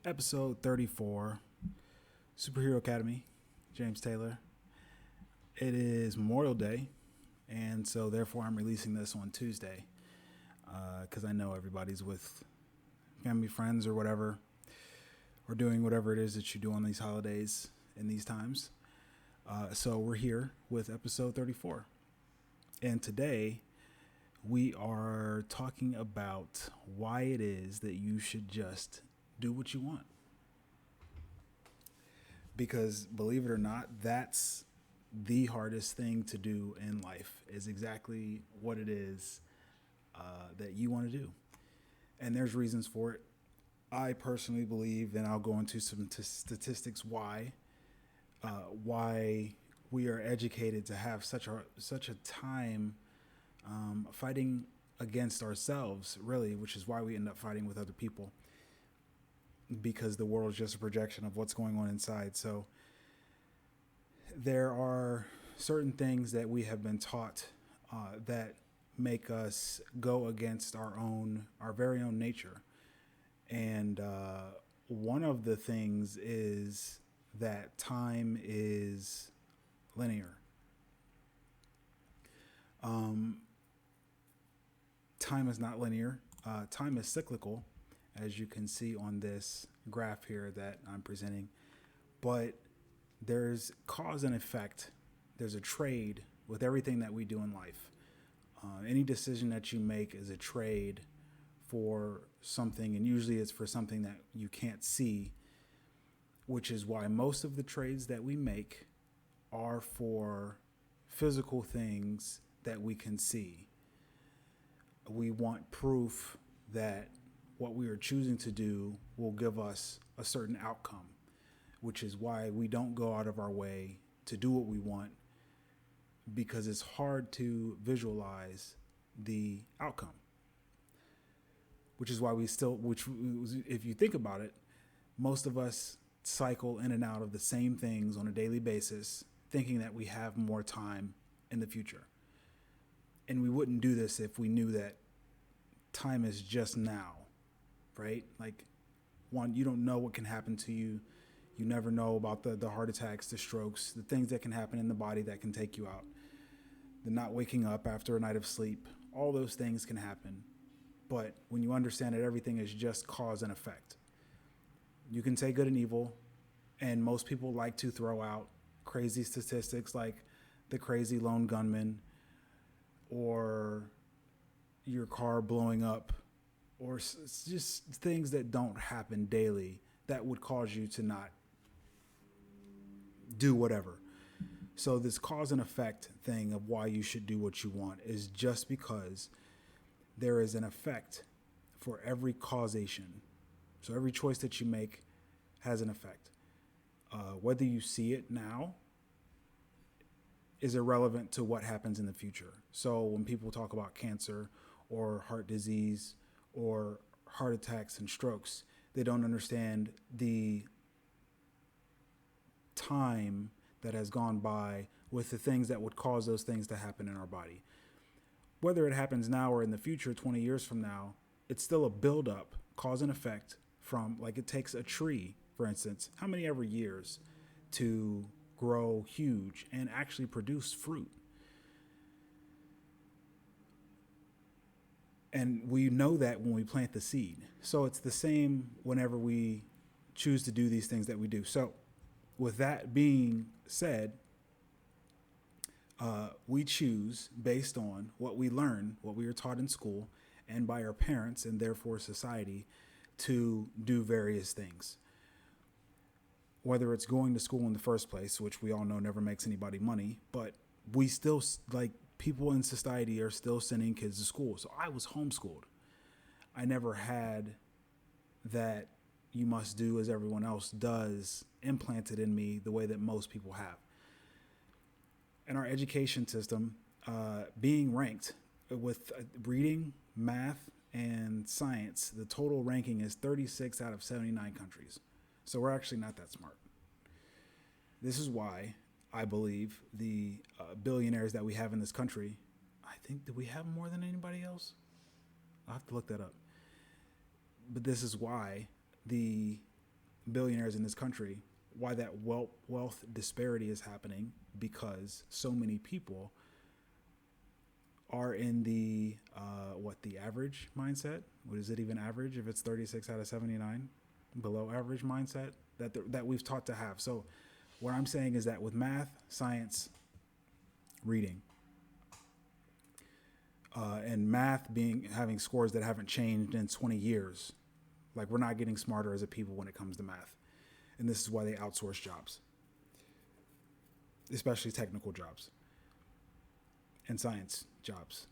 Episode 34, Superhero Academy, James Taylor. It is Memorial Day, and so therefore I'm releasing this on Tuesday because I know everybody's with family, friends, or whatever, or doing whatever it is that you do on these holidays in these times. So we're here with episode 34. And today we are talking about why it is that you should just do what you want. Because believe it or not, that's the hardest thing to do in life, is exactly what it is that you want to do. And there's reasons for it. I personally believe, and I'll go into some statistics why we are educated to have such a time fighting against ourselves, really, which is why we end up fighting with other people, because the world is just a projection of what's going on inside. So there are certain things that we have been taught that make us go against our very own nature. And one of the things is that time is linear. Time is not linear. Time is cyclical, as you can see on this graph here that I'm presenting. But there's cause and effect. There's a trade with everything that we do in life. Any decision that you make is a trade for something, and usually it's for something that you can't see, which is why most of the trades that we make are for physical things that we can see. We want proof that what we are choosing to do will give us a certain outcome, which is why we don't go out of our way to do what we want, because it's hard to visualize the outcome. Which is why if you think about it, most of us cycle in and out of the same things on a daily basis, thinking that we have more time in the future. And we wouldn't do this if we knew that time is just now, right? Like, one, you don't know what can happen to you. You never know about the heart attacks, the strokes, the things that can happen in the body that can take you out. The not waking up after a night of sleep, all those things can happen. But when you understand that everything is just cause and effect, you can take good and evil. And most people like to throw out crazy statistics like the crazy lone gunman, or your car blowing up, or just things that don't happen daily that would cause you to not do whatever. So this cause and effect thing of why you should do what you want is just because there is an effect for every causation. So every choice that you make has an effect. Whether you see it now is irrelevant to what happens in the future. So when people talk about cancer or heart disease or heart attacks and strokes, they don't understand the time that has gone by with the things that would cause those things to happen in our body. Whether it happens now or in the future, 20 years from now, it's still a buildup, cause and effect from, like, it takes a tree, for instance, how many ever years to grow huge and actually produce fruit. And we know that when we plant the seed. So it's the same whenever we choose to do these things that we do. So with that being said, we choose based on what we learn, what we are taught in school and by our parents, and therefore society, to do various things. Whether it's going to school in the first place, which we all know never makes anybody money, but we still, like, people in society are still sending kids to school. So I was homeschooled. I never had that you must do as everyone else does implanted in me the way that most people have. In our education system, being ranked with reading, math, and science, the total ranking is 36 out of 79 countries. So we're actually not that smart. This is why I believe the billionaires that we have in this country, I think, do we have more than anybody else? I'll have to look that up. But this is why the billionaires in this country, why that wealth disparity is happening, because so many people are in the the average mindset. What is it even average if it's 36 out of 79? Below average mindset that we've taught to have. So what I'm saying is that with math, science, reading, and math having scores that haven't changed in 20 years, like we're not getting smarter as a people when it comes to math. And this is why they outsource jobs, especially technical jobs and science jobs,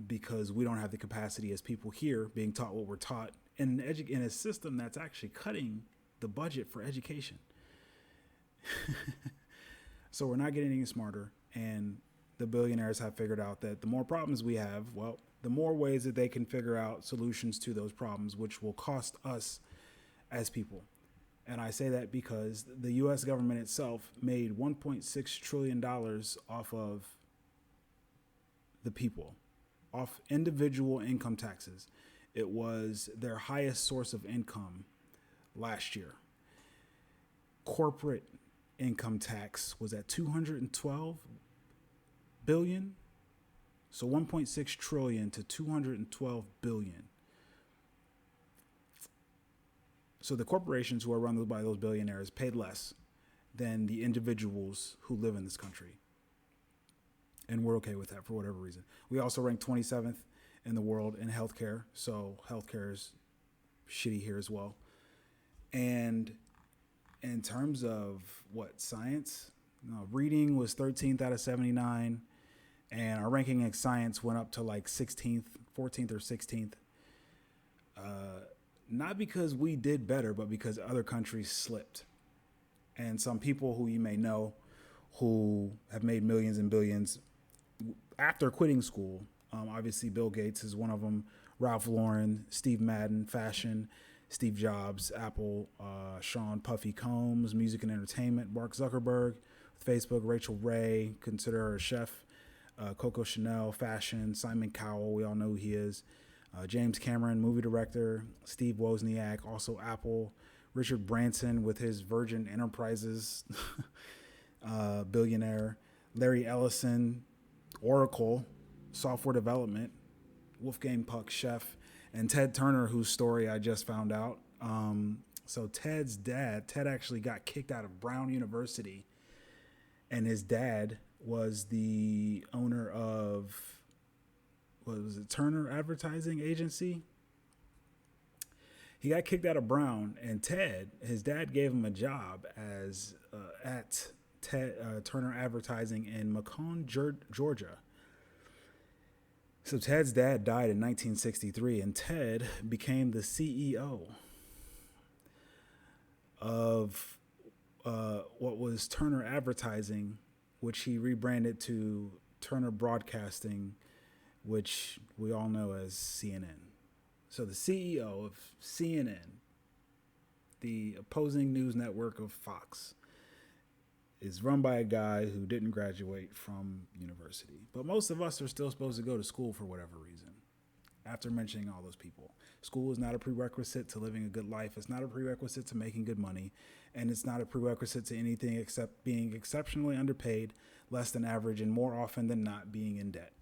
because we don't have the capacity as people here being taught what we're taught in a system that's actually cutting the budget for education. So we're not getting any smarter, and the billionaires have figured out that the more problems we have, well, the more ways that they can figure out solutions to those problems, which will cost us as people. And I say that because the U.S. government itself made $1.6 trillion off of the people, off individual income taxes. It was their highest source of income last year. Corporate income tax was at 212 billion. So 1.6 trillion to 212 billion. So the corporations who are run by those billionaires paid less than the individuals who live in this country. And we're okay with that for whatever reason. We also ranked 27th in the world in healthcare. So healthcare is shitty here as well. And in terms of science, reading was 13th out of 79. And our ranking in science went up to like 16th, 14th or 16th. Not because we did better, but because other countries slipped. And some people who you may know who have made millions and billions after quitting school, obviously Bill Gates is one of them, Ralph Lauren, Steve Madden, fashion, Steve Jobs, Apple, Sean Puffy Combs, music and entertainment, Mark Zuckerberg, Facebook, Rachel Ray, consider her a chef, Coco Chanel, fashion, Simon Cowell, we all know who he is, James Cameron, movie director, Steve Wozniak, also Apple, Richard Branson with his Virgin Enterprises, billionaire, Larry Ellison, Oracle, software development, Wolfgang Puck, chef, and Ted Turner, whose story I just found out. So Ted's dad, Ted actually got kicked out of Brown University, and his dad was the owner of, what was it, Turner Advertising Agency? He got kicked out of Brown, and his dad gave him a job as at Turner Advertising in Macon, Georgia. So Ted's dad died in 1963, and Ted became the CEO of what was Turner Advertising, which he rebranded to Turner Broadcasting, which we all know as CNN. So the CEO of CNN, the opposing news network of Fox, is run by a guy who didn't graduate from university. But most of us are still supposed to go to school for whatever reason. After mentioning all those people, school is not a prerequisite to living a good life. It's not a prerequisite to making good money. And it's not a prerequisite to anything except being exceptionally underpaid, less than average, and more often than not being in debt.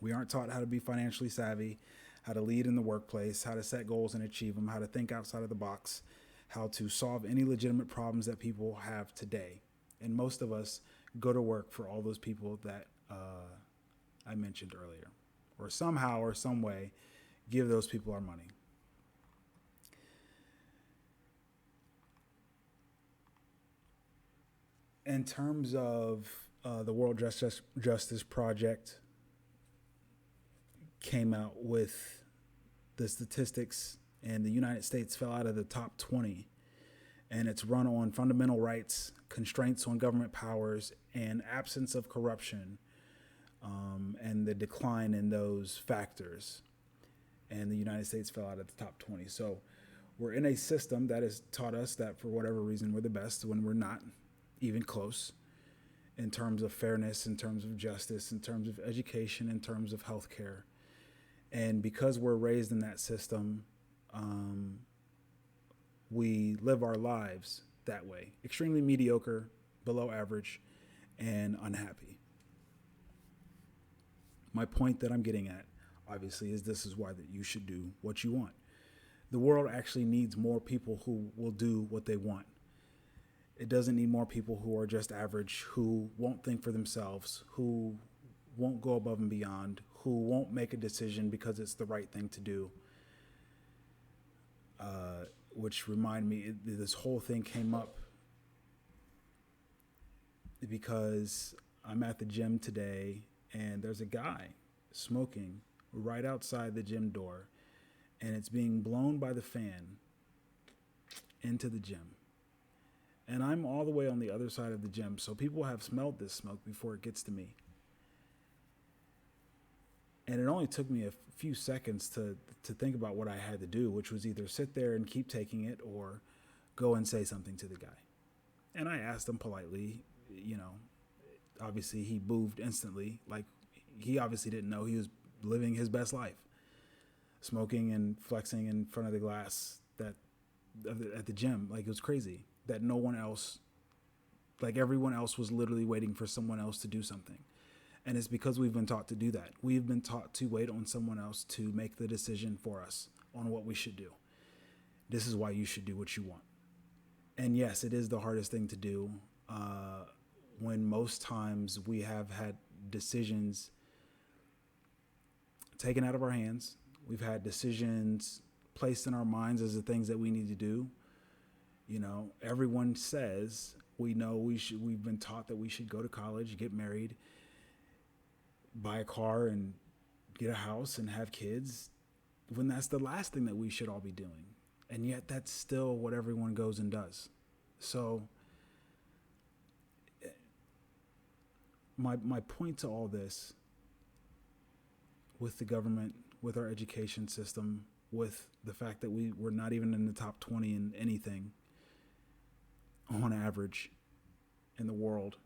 We aren't taught how to be financially savvy, how to lead in the workplace, how to set goals and achieve them, how to think outside of the box, how to solve any legitimate problems that people have today. And most of us go to work for all those people that I mentioned earlier, or somehow or some way give those people our money. In terms of the World Justice Project came out with the statistics, and the United States fell out of the top 20. And it's run on fundamental rights, constraints on government powers, and absence of corruption, and the decline in those factors. And the United States fell out of the top 20. So we're in a system that has taught us that for whatever reason we're the best when we're not even close, in terms of fairness, in terms of justice, in terms of education, in terms of healthcare. And because we're raised in that system, we live our lives that way. Extremely mediocre, below average, and unhappy. My point that I'm getting at, obviously, is this is why that you should do what you want. The world actually needs more people who will do what they want. It doesn't need more people who are just average, who won't think for themselves, who won't go above and beyond, who won't make a decision because it's the right thing to do. Which remind me, this whole thing came up because I'm at the gym today and there's a guy smoking right outside the gym door, and it's being blown by the fan into the gym. And I'm all the way on the other side of the gym, so people have smelled this smoke before it gets to me. And it only took me a few seconds to think about what I had to do, which was either sit there and keep taking it or go and say something to the guy. And I asked him politely, obviously he moved instantly. Like, he obviously didn't know he was living his best life, smoking and flexing in front of the glass at the gym. Like, it was crazy that no one else, like everyone else was literally waiting for someone else to do something. And it's because we've been taught to do that. We've been taught to wait on someone else to make the decision for us on what we should do. This is why you should do what you want. And yes, it is the hardest thing to do when most times we have had decisions taken out of our hands. We've had decisions placed in our minds as the things that we need to do. Everyone says we've been taught that we should go to college, get married, buy a car and get a house and have kids, when that's the last thing that we should all be doing. And yet that's still what everyone goes and does. So my point to all this, with the government, with our education system, with the fact that we're not even in the top 20 in anything on average in the world,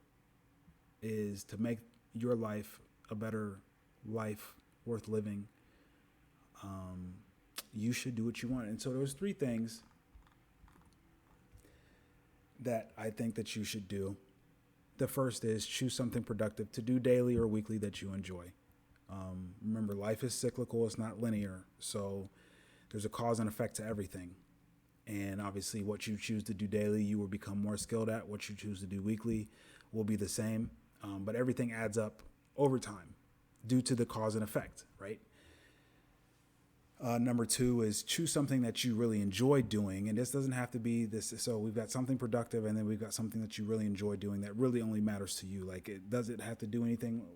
is to make your life a better life worth living. You should do what you want. And so there's 3 things that I think that you should do. The first is choose something productive to do daily or weekly that you enjoy. Remember, life is cyclical. It's not linear. So there's a cause and effect to everything. And obviously what you choose to do daily, you will become more skilled at. What you choose to do weekly will be the same. But everything adds up over time due to the cause and effect, right? Number 2 is choose something that you really enjoy doing. And this doesn't have to be this. So we've got something productive, and then we've got something that you really enjoy doing that really only matters to you. Like, it doesn't have to do anything.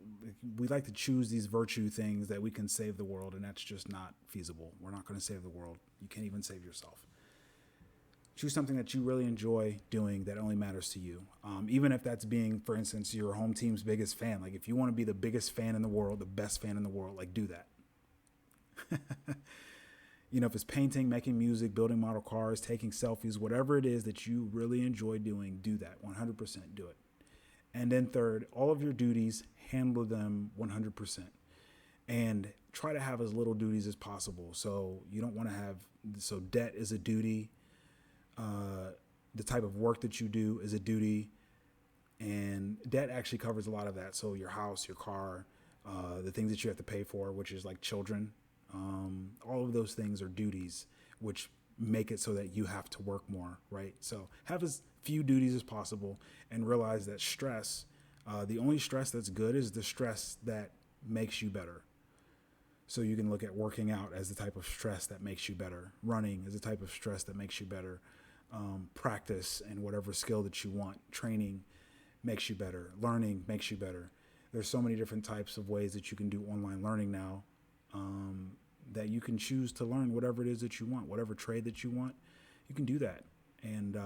We like to choose these virtue things that we can save the world, and that's just not feasible. We're not going to save the world. You can't even save yourself. Choose something that you really enjoy doing that only matters to you. Even if that's being, for instance, your home team's biggest fan. Like, if you want to be the biggest fan in the world, the best fan in the world, like, do that. If it's painting, making music, building model cars, taking selfies, whatever it is that you really enjoy doing, do that. 100% do it. And then third, all of your duties, handle them 100%. And try to have as little duties as possible. So you don't want to have, so debt is a duty. The type of work that you do is a duty. And debt actually covers a lot of that. So your house, your car, the things that you have to pay for, which is like children. All of those things are duties, which make it so that you have to work more, right? So have as few duties as possible, and realize that stress, the only stress that's good is the stress that makes you better. So you can look at working out as the type of stress that makes you better. Running is the type of stress that makes you better. Practice and whatever skill that you want. Training makes you better. Learning makes you better. There's so many different types of ways that you can do online learning now. That you can choose to learn whatever it is that you want, whatever trade that you want, you can do that. And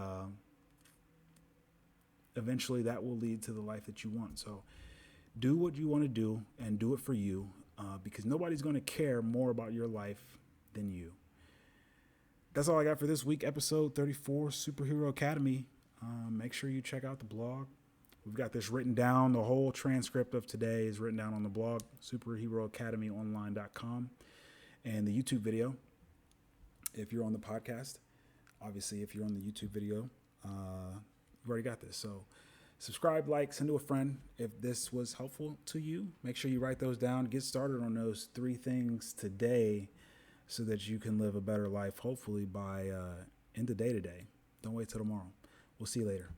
eventually that will lead to the life that you want. So do what you want to do and do it for you, because nobody's going to care more about your life than you. That's all I got for this week, episode 34, Superhero Academy. Make sure you check out the blog. We've got this written down. The whole transcript of today is written down on the blog, superheroacademyonline.com, and the YouTube video, if you're on the podcast. Obviously, if you're on the YouTube video, you've already got this. So subscribe, like, send to a friend. If this was helpful to you, make sure you write those down. Get started on those 3 things today so that you can live a better life, hopefully by end of day today. Don't wait till tomorrow. We'll see you later.